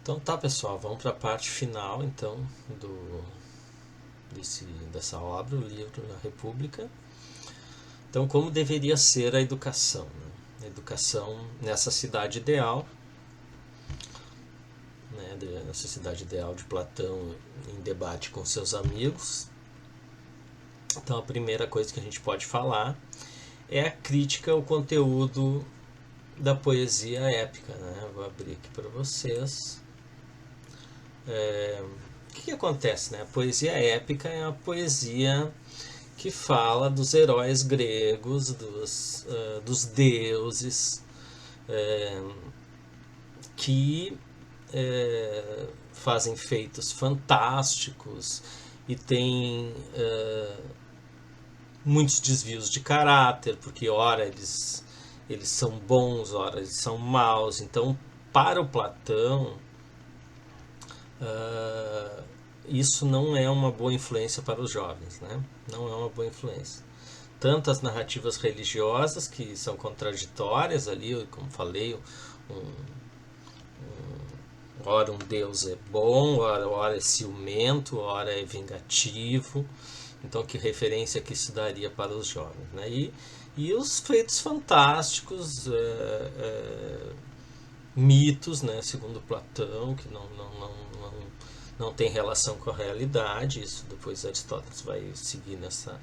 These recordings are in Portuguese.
Então tá, pessoal, vamos para a parte final então dessa obra, o livro A República. Então, como deveria ser a educação? Né? A educação nessa cidade ideal, né? Nessa cidade ideal de Platão em debate com seus amigos. Então, a primeira coisa que a gente pode falar é a crítica ao conteúdo da poesia épica. Né? Vou abrir aqui para vocês. O que acontece? Né? A poesia épica é a poesia que fala dos heróis gregos, dos deuses, que fazem feitos fantásticos e tem muitos desvios de caráter, porque ora eles são bons, ora eles são maus. Então, para o Platão, isso não é uma boa influência para os jovens, né? Não é uma boa influência. Tanto as narrativas religiosas, que são contraditórias ali, como falei, ora um Deus é bom, ora é ciumento, ora é vingativo. Então, que referência que isso daria para os jovens, né? E os feitos fantásticos, mitos, né, segundo Platão, que não tem relação com a realidade. Isso depois Aristóteles vai seguir nessa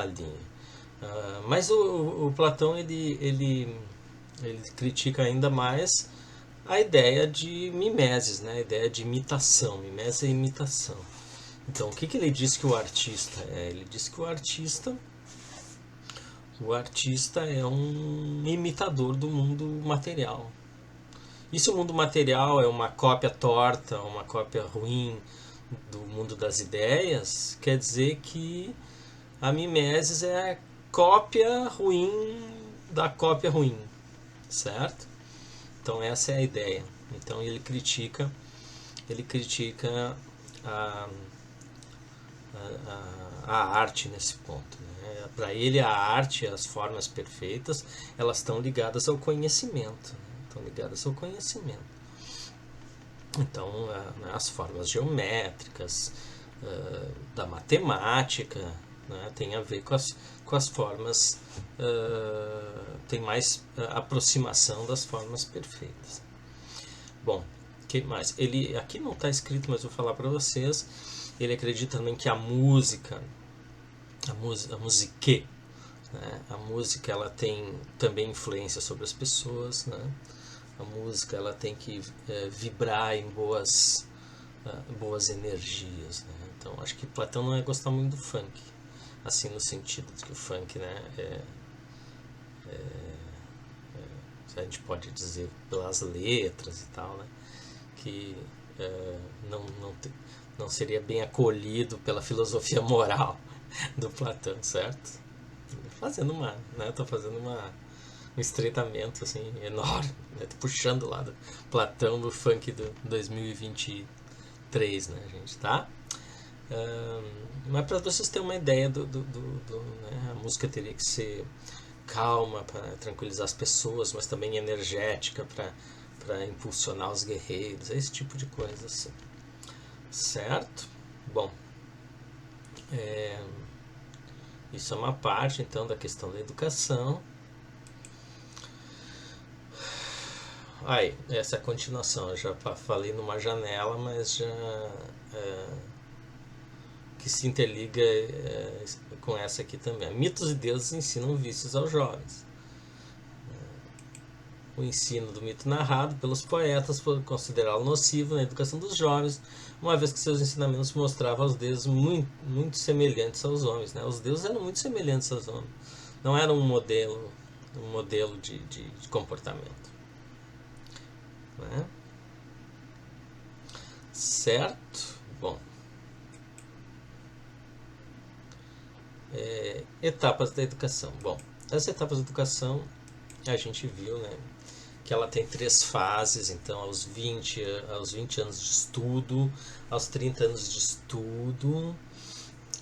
linha. Mas o Platão ele critica ainda mais a ideia de mimeses, né? A ideia de imitação. Mimese é imitação. Então, o que ele diz que o artista é? Ele diz que o artista é um imitador do mundo material. E se o mundo material é uma cópia torta, uma cópia ruim do mundo das ideias, quer dizer que a mimesis é a cópia ruim da cópia ruim, certo? Então essa é a ideia. Então ele critica a arte nesse ponto. Né? Para ele a arte, as formas perfeitas, elas estão ligadas ao conhecimento. Né? Estão ligadas ao conhecimento. Então as formas geométricas da matemática, né? Tem a ver com as formas, tem mais aproximação das formas perfeitas. Bom, o que mais? Ele aqui não está escrito, mas vou falar para vocês. Ele acredita também que a música, a musique, né? A música ela tem também influência sobre as pessoas, né? A música ela tem que vibrar em boas energias, né? Então acho que Platão não ia gostar muito do funk, assim, no sentido de que o funk, né, a gente pode dizer pelas letras e tal, né, que não seria bem acolhido pela filosofia moral do Platão, certo? Tô fazendo um estreitamento assim enorme, né? Tô puxando lá do Platão do funk do 2023, né, gente, tá? Mas para vocês terem uma ideia né, a música teria que ser calma para tranquilizar as pessoas, mas também energética para impulsionar os guerreiros, esse tipo de coisa assim. Certo? Bom, isso é uma parte então da questão da educação. Aí, essa é a continuação. Eu já falei numa janela, mas já que se interliga com essa aqui também. Mitos e deuses ensinam vícios aos jovens. O ensino do mito narrado pelos poetas foi considerá-lo nocivo na educação dos jovens, uma vez que seus ensinamentos mostravam os deuses muito, muito semelhantes aos homens. Né? Os deuses eram muito semelhantes aos homens. Não era um modelo de comportamento. Né? Certo? Bom. Etapas da educação. Bom, as etapas da educação a gente viu, né, que ela tem 3 fases. Então aos 20 anos de estudo, aos 30 anos de estudo,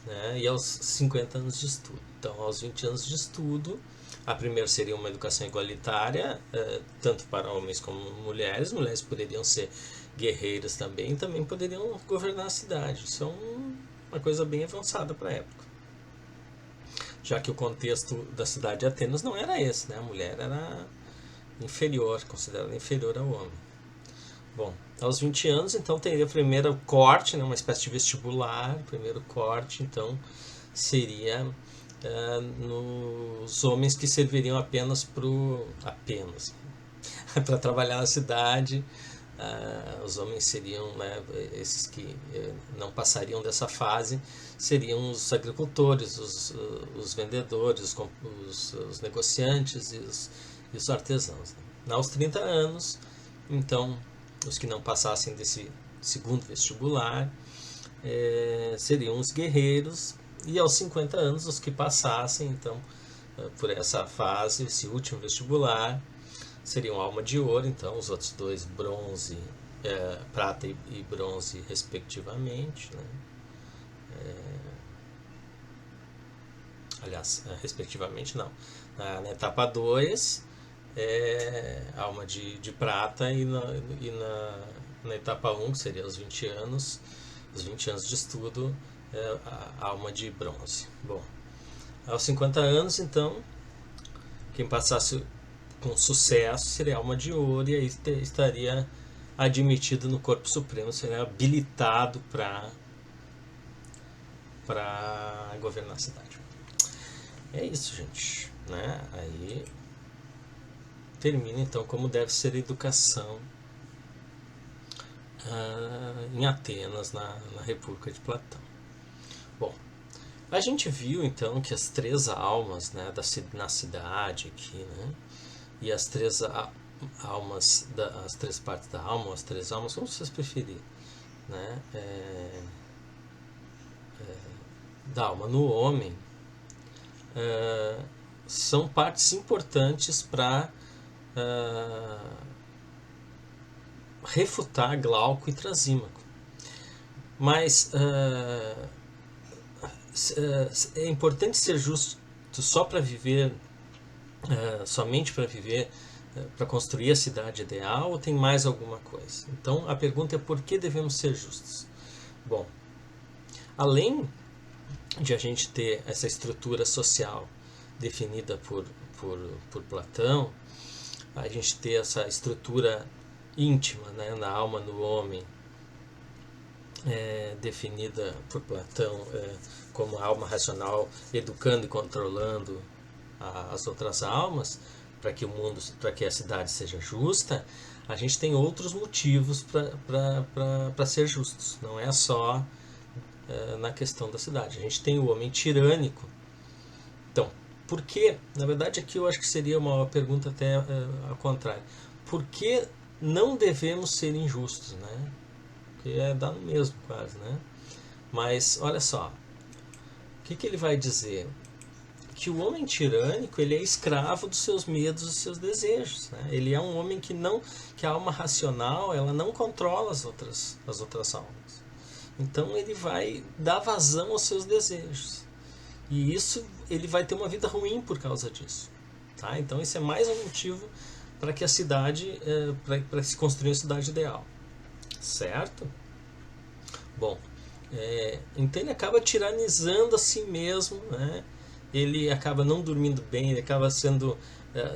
né, e aos 50 anos de estudo. Então aos 20 anos de estudo A primeira seria uma educação igualitária, tanto para homens como mulheres. Mulheres poderiam ser guerreiras também poderiam governar a cidade. Isso é uma coisa bem avançada para a época. Já que o contexto da cidade de Atenas não era esse, né? A mulher era inferior, considerada inferior ao homem. Bom, aos 20 anos, então, teria o primeiro corte, né? Uma espécie de vestibular. O primeiro corte, então, seria nos homens que serviriam apenas para trabalhar na cidade. Os homens seriam, né, esses que não passariam dessa fase, seriam os agricultores, os vendedores, os negociantes e os artesãos. Né? Aos 30 anos, então, os que não passassem desse segundo vestibular seriam os guerreiros, e aos 50 anos, os que passassem, então, por essa fase, esse último vestibular, seriam alma de ouro, então, os outros dois bronze, prata e bronze, respectivamente. Né? Aliás, respectivamente não. Na etapa 2, alma de prata, e na etapa 1, que seria os 20 anos de estudo, a alma de bronze. Bom, aos 50 anos, então, quem passasse com sucesso seria alma de ouro, e aí estaria admitido no corpo supremo, seria habilitado para governar a cidade. É isso, gente, né? Aí termina então como deve ser a educação em Atenas, na República de Platão. Bom, a gente viu então que as três almas, né, na cidade aqui, né, e as três almas, as três partes da alma, as três almas, como vocês preferirem, né, da alma no homem, são partes importantes para refutar Glauco e Trasímaco. Mas é importante ser justo só para viver, somente para viver, para construir a cidade ideal, ou tem mais alguma coisa? Então a pergunta é: por que devemos ser justos? Bom, além de a gente ter essa estrutura social definida por Platão, a gente ter essa estrutura íntima, né, na alma, no homem, definida por Platão como a alma racional educando e controlando as outras almas, para que a cidade seja justa. A gente tem outros motivos para ser justos, não é só na questão da cidade. A gente tem o homem tirânico. Então, por que, na verdade aqui eu acho que seria uma pergunta até ao contrário, por que não devemos ser injustos, né? Porque dá no mesmo quase, né? Mas olha só, o que ele vai dizer? Que o homem tirânico, ele é escravo dos seus medos e seus desejos, né? Ele é um homem que a alma racional, ela não controla as outras almas. Então ele vai dar vazão aos seus desejos. E isso, ele vai ter uma vida ruim por causa disso. Tá? Então esse é mais um motivo para que a cidade, para se construir uma cidade ideal. Certo? Bom, então ele acaba tiranizando a si mesmo, né? Ele acaba não dormindo bem, ele acaba sendo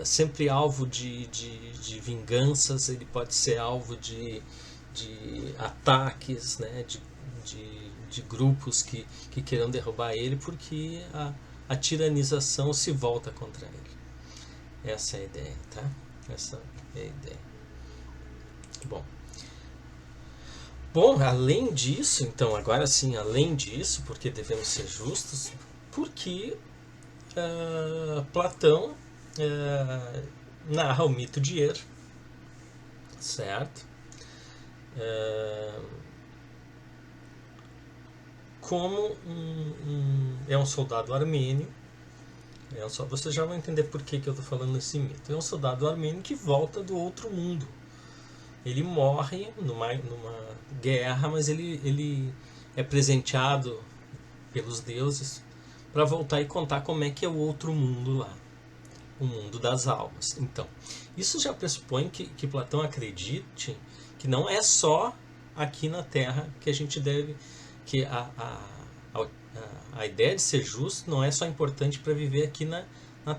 sempre alvo de vinganças, ele pode ser alvo de ataques, né? de grupos que queiram derrubar ele, porque a tiranização se volta contra ele. Essa é a ideia, tá? Essa é a ideia. Bom, além disso, então, agora sim, além disso, porque devemos ser justos, porque Platão narra o mito de Er, certo? Como é um soldado armênio. Vocês já vão entender por que eu estou falando nesse mito. É um soldado armênio que volta do outro mundo. Ele morre numa guerra, mas ele é presenteado pelos deuses para voltar e contar como é que é o outro mundo lá. o mundo das almas. Então, isso já pressupõe que Platão acredite que não é só aqui na Terra que a gente deve... que a ideia de ser justo não é só importante para viver aqui na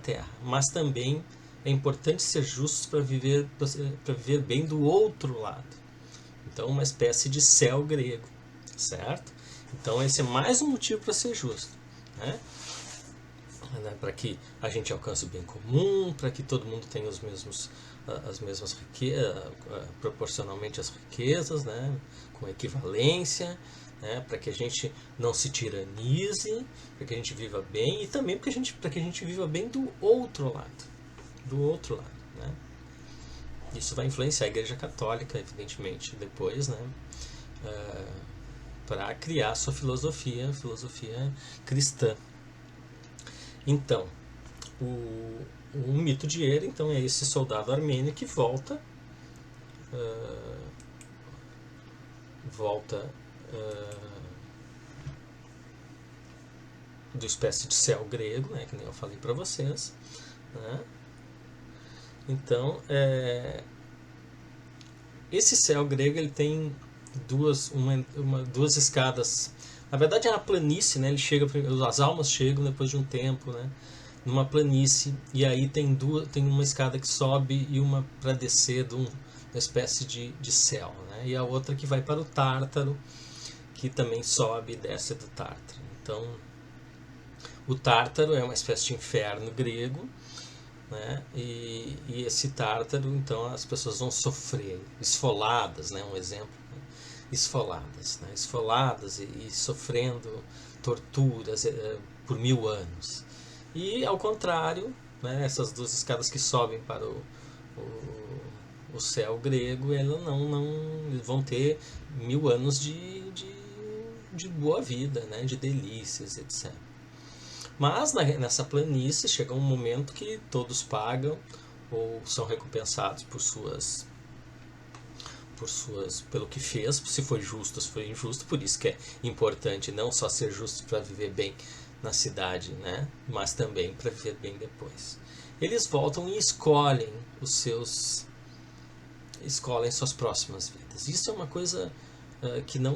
Terra, mas também é importante ser justos para viver bem do outro lado. Então, uma espécie de céu grego, certo? Então, esse é mais um motivo para ser justo, né? Para que a gente alcance o bem comum, para que todo mundo tenha as mesmas riquezas, proporcionalmente as riquezas, né? Com equivalência, né? Para que a gente não se tiranize, para que a gente viva bem, e também para que a gente viva bem do outro lado, né? Isso vai influenciar a Igreja Católica, evidentemente, depois, né? Para criar a sua filosofia cristã. Então, o mito de Hera, então, é esse soldado armênio que volta do espécie de céu grego, né, que nem eu falei para vocês, né? Então, esse céu grego ele tem duas escadas. Na verdade é uma planície, né? As almas chegam depois de um tempo, né? Numa planície, e aí tem uma escada que sobe e uma para descer de uma espécie de céu, né? E a outra que vai para o Tártaro, que também sobe e desce do Tártaro. Então, o Tártaro é uma espécie de inferno grego, né? E esse Tártaro, então, as pessoas vão sofrer, esfoladas, né? Um exemplo, né? Esfoladas e sofrendo torturas por 1000 anos. E ao contrário, né? Essas duas escadas que sobem para o céu grego, elas não vão ter 1000 anos de boa vida, né? De delícias, etc. Mas nessa planície chega um momento que todos pagam ou são recompensados pelo que fez, se foi justo, se foi injusto. Por isso que é importante não só ser justo para viver bem na cidade, né? Mas também para viver bem depois. Eles voltam e escolhem suas próximas vidas. Isso é uma coisa que não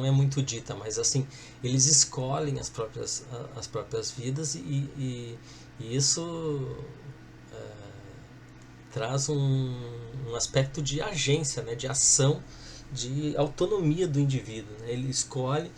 é muito dita, mas assim, eles escolhem as próprias vidas, e isso traz um aspecto de agência, né, de ação, de autonomia do indivíduo, né? Ele escolhe.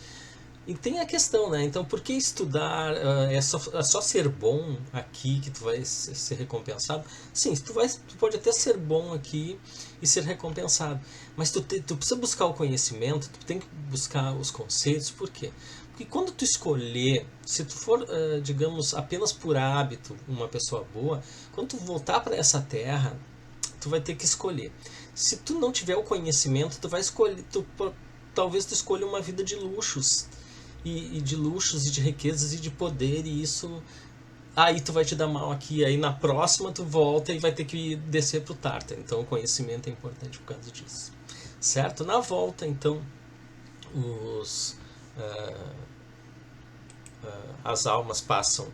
E tem a questão, né? Então, por que estudar? É só ser bom aqui que tu vai ser recompensado? Sim, tu pode até ser bom aqui e ser recompensado. Mas tu precisa buscar o conhecimento, tu tem que buscar os conceitos. Por quê? Porque quando tu escolher, se tu for, digamos, apenas por hábito, uma pessoa boa, quando tu voltar para essa terra, tu vai ter que escolher. Se tu não tiver o conhecimento, tu vai escolher, talvez tu escolha uma vida de luxos. E de luxos e de riquezas e de poder, e isso aí tu vai te dar mal aqui, aí na próxima tu volta e vai ter que descer pro Tártaro. Então o conhecimento é importante por causa disso, certo? Na volta, então, as almas passam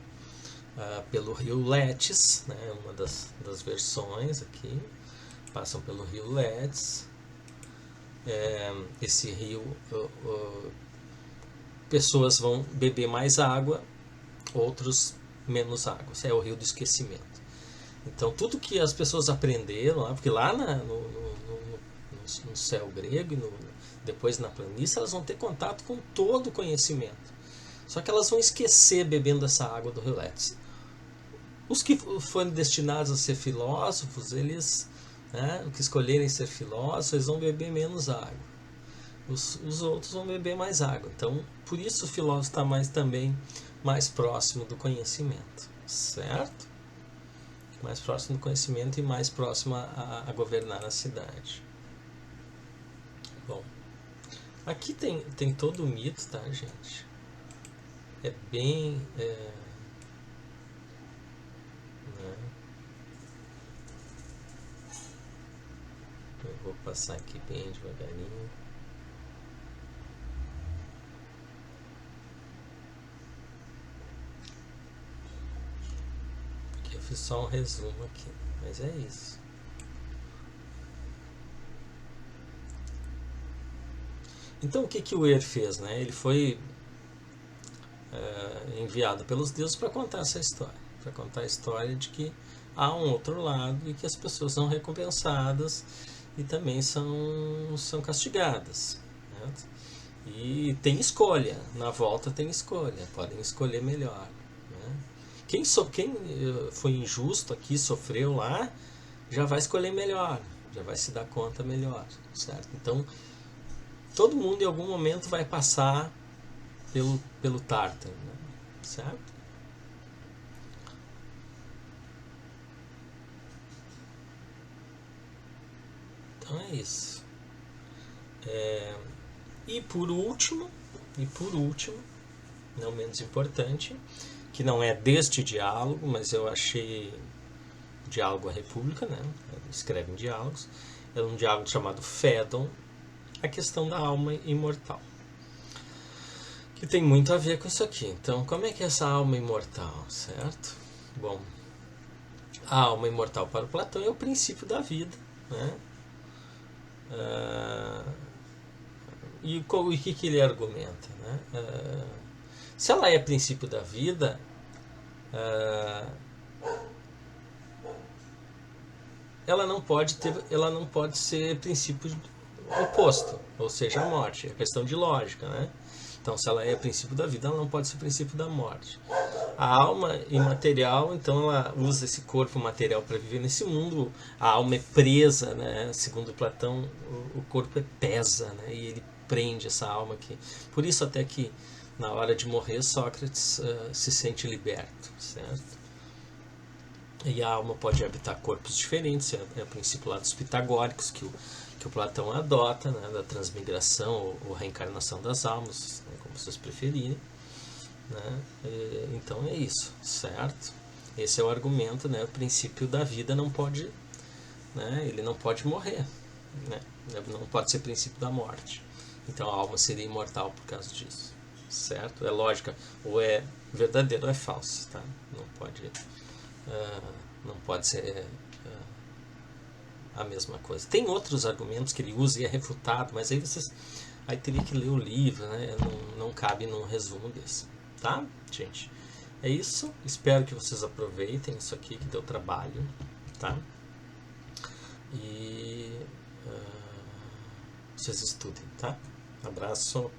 pelo rio Letes, né? Uma das versões aqui, passam pelo rio Letes. Esse rio, pessoas vão beber mais água, outros menos água. É o rio do esquecimento. Então, tudo que as pessoas aprenderam, porque lá no céu grego e depois na planície, elas vão ter contato com todo o conhecimento. Só que elas vão esquecer bebendo essa água do rio Letes. Os que forem destinados a ser filósofos, eles, né, os que escolherem ser filósofos, eles vão beber menos água. Os outros vão beber mais água. Então, por isso o filósofo está também mais próximo do conhecimento, certo? Mais próximo do conhecimento e mais próximo a governar a cidade. Bom, aqui tem todo o mito, tá, gente? É bem... né? Eu vou passar aqui bem devagarinho. Eu fiz só um resumo aqui, mas é isso. Então o que o Er fez, né? Ele foi enviado pelos deuses para contar essa história, para contar a história de que há um outro lado e que as pessoas são recompensadas e também são castigadas, né? E tem escolha, na volta tem escolha, podem escolher melhor, né? Quem foi injusto aqui, sofreu lá, já vai escolher melhor, já vai se dar conta melhor, certo? Então todo mundo em algum momento vai passar pelo Tártaro, né? Certo? Então é isso. E por último, não menos importante, que não é deste diálogo, mas eu achei Diálogo à República, né? Escreve em diálogos. É um diálogo chamado Fédon, a questão da alma imortal, que tem muito a ver com isso aqui. Então, como é que é essa alma imortal, certo? Bom, a alma imortal para o Platão é o princípio da vida, né? E o que ele argumenta, né? Se ela é princípio da vida, ela não pode ser princípio oposto, ou seja, a morte. É questão de lógica, né? Então, se ela é princípio da vida, ela não pode ser princípio da morte. A alma imaterial, então, ela usa esse corpo material para viver nesse mundo. A alma é presa, né? Segundo Platão, o corpo é pesa, né? E ele prende essa alma aqui. Por isso até que na hora de morrer, Sócrates se sente liberto, certo? E a alma pode habitar corpos diferentes, é o princípio lá dos pitagóricos que o Platão adota, né, da transmigração ou reencarnação das almas, né, como vocês preferirem, né? Então é isso, certo? Esse é o argumento, né? O princípio da vida não pode, né, ele não pode morrer, né? Não pode ser princípio da morte. Então a alma seria imortal por causa disso, certo? É lógica, ou é verdadeiro ou é falso, tá? Não pode ser a mesma coisa. Tem outros argumentos que ele usa e é refutado, mas aí teria que ler o livro, né? Não cabe num resumo desse, tá, gente? É isso. Espero que vocês aproveitem isso aqui que deu trabalho, tá? E vocês estudem, tá? Abraço.